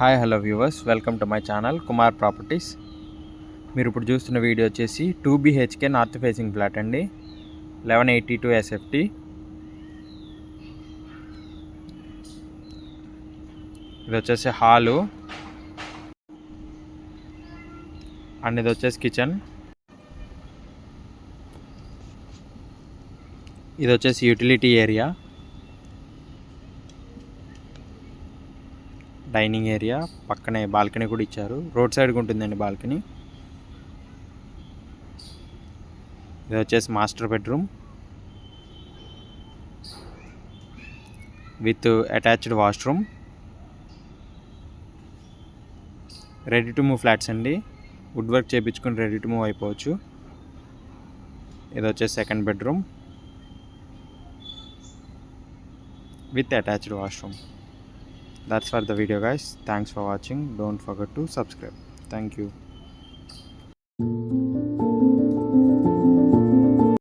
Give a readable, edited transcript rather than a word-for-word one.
Hi hello viewers, welcome to my channel Kumar properties. మీరు ఇప్పుడు చూస్తున్న వీడియో వచ్చేసి 2 BHK నార్త్ ఫేసింగ్ ఫ్లాట్ అండి, 1182 SFT. ఇది వచ్చేసి హాలు అండ్ ఇది వచ్చేసి కిచెన్. ఇది వచ్చేసి యూటిలిటీ ఏరియా, డైనింగ్ ఏరియా, పక్కనే బాల్కనీ కూడా ఇచ్చారు. రోడ్ సైడ్కి ఉంటుందండి బాల్కనీ. ఇది వచ్చేసి master bedroom with attached washroom. Ready to move flats అండి, వుడ్ వర్క్ చేయించుకొని రెడీ టు మూవ్ అయిపోవచ్చు. ఇది వచ్చేసి second bedroom with attached washroom. That's for the video guys. Thanks for watching. Don't forget to subscribe. Thank you.